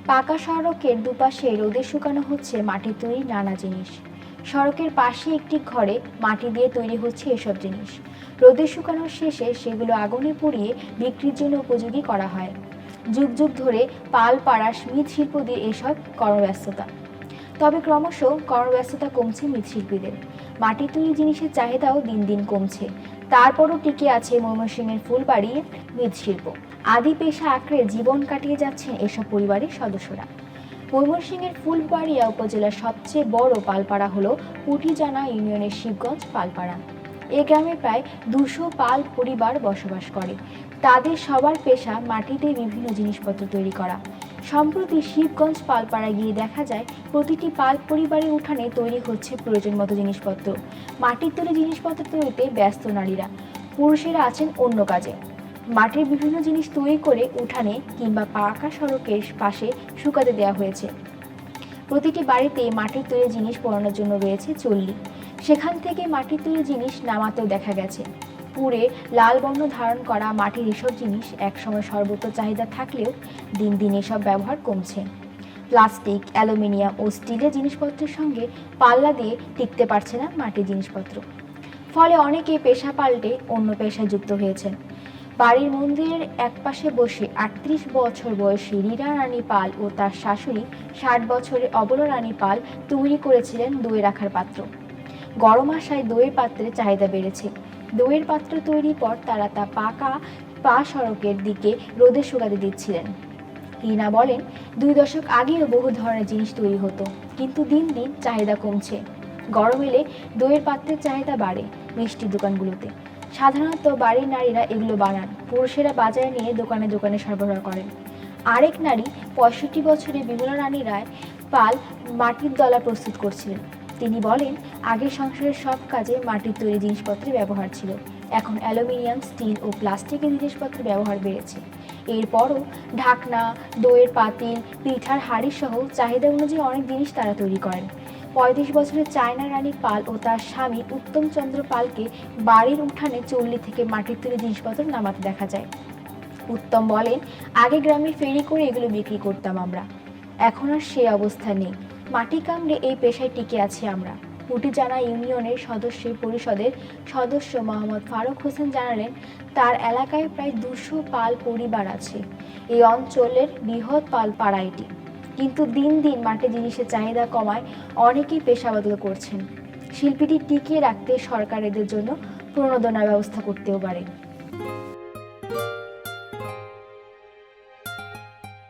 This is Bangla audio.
পাকা সড়কের দুপাশে রোদে শুকানো হচ্ছে মাটির তৈরি নানা জিনিস। সড়কের পাশে একটি ঘরে মাটি দিয়ে তৈরি হচ্ছে এসব জিনিস। রোদে শুকানোর শেষে সেগুলো আগুনে পুড়িয়ে বিক্রির জন্য উপযোগী করা হয়। যুগ যুগ ধরে পাল পাড়া মৃৎশিল্প দিয়ে এসব কর্মব্যস্ততা। তবে ক্রমশ কর্মব্যস্ততা কমছে মৃৎশিল্পীদের। মাটির তৈরি জিনিসের চাহিদাও দিন দিন কমছে। তারপরও টিকে আছে ময়মনসিংহের ফুলবাড়ির মৃৎশিল্প। আদি পেশা আঁকড়ে জীবন কাটিয়ে যাচ্ছেন এসব পরিবারের সদস্যরা। ময়মনসিংহের ফুলবাড়িয়া উপজেলার সবচেয়ে বড় পালপাড়া হল পুটিজানা ইউনিয়নের শিবগঞ্জ পালপাড়া। এ গ্রামে প্রায় 200 পাল পরিবার বসবাস করে। তাদের সবার পেশা মাটিতে বিভিন্ন জিনিসপত্র তৈরি করা। সম্প্রতি শিবগঞ্জ পালপাড়ায় গিয়ে দেখা যায় প্রতিটি পাল পরিবারের উঠানে তৈরি হচ্ছে প্রয়োজন মতো জিনিসপত্র। মাটির তৈরি জিনিসপত্র তৈরিতে ব্যস্ত নারীরা, পুরুষেরা আছেন অন্য কাজে। মাটির বিভিন্ন জিনিস তৈরি করে উঠানে কিংবা পাকা সড়কের পাশে শুকাতে দেওয়া হয়েছে। প্রতিটি বাড়িতে মাটির তৈরি জিনিস পোড়ানোর জন্য রয়েছে চল্লি। সেখান থেকে মাটির তৈরি জিনিস নামাতেও দেখা গেছে। পুড়ে লাল বর্ণ ধারণ করা মাটির এসব জিনিস একসময় সর্বোচ্চ চাহিদা থাকলেও দিন দিন এসব ব্যবহার কমছে। প্লাস্টিক, অ্যালুমিনিয়াম ও স্টিলের জিনিসপত্রের সঙ্গে পাল্লা দিয়ে টিকতে পারছে না মাটির জিনিসপত্র। ফলে অনেকে পেশা পাল্টে অন্য পেশায় যুক্ত হয়েছেন। বাড়ির মন্দিরের একপাশে বসে 38 বছর বয়সী রীরা রানী পাল ও তার শাশুড়ি 60 বছরের অবলা রানী পাল তৈরি করেছিলেন দই রাখার পাত্র। গরম আসায় দইয়ের পাত্রের চাহিদা বেড়েছে। দইয়ের পাত্র তৈরির পর তারা তা পা সড়কের দিকে রোদে শুকাতে দিচ্ছিলেন। রীনা বলেন, 2 দশক আগেও বহু ধরনের জিনিস তৈরি হতো, কিন্তু দিন দিন চাহিদা কমছে। গরম এলে দইয়ের পাত্রের চাহিদা বাড়ে মিষ্টির দোকানগুলোতে। সাধারণত বাড়ির নারীরা এগুলো বানান, পুরুষেরা বাজারে নিয়ে দোকানে দোকানে সরবরাহ করেন। আরেক নারী 65 বছরের বিমলা রানী রায় পাল মাটির দলা প্রস্তুত করছিলেন। তিনি বলেন, আগে সংসারের সব কাজে মাটির তৈরি জিনিসপত্রের ব্যবহার ছিল। এখন অ্যালুমিনিয়াম, স্টিল ও প্লাস্টিকের জিনিসপত্রের ব্যবহার বেড়েছে। এরপরও ঢাকনা, দইয়ের পাতিল, পিঠার হাঁড়ি সহ চাহিদা অনুযায়ী অনেক জিনিস তারা তৈরি করেন। 35 বছরের চায়না রানী পাল ও তার স্বামী উত্তম চন্দ্র পালকে বাড়ির উঠানে চল্লি থেকে মাটির তৈরি জিনিসপত্র নামাতে দেখা যায়। উত্তম বলেন, আগে গ্রামে ফেরি করে এগুলো বিক্রি করতাম আমরা, এখন আর সে অবস্থা নেই। মাটি কামড়ে এই পেশায় টিকে আছি আমরা। পুটিজানা ইউনিয়নের পরিষদের সদস্য মোহাম্মদ ফারুক হোসেন জানালেন, তার এলাকায় প্রায় 200 পাল পরিবার আছে। এই অঞ্চলের বৃহৎ পাল পাড়া এটি। কিন্তু দিন দিন মাটির জিনিসের চাহিদা কমায় অনেকেই পেশা বদল করছেন। শিল্পীটি টিকিয়ে রাখতে সরকার এদের জন্য প্রণোদনার ব্যবস্থা করতেও পারে।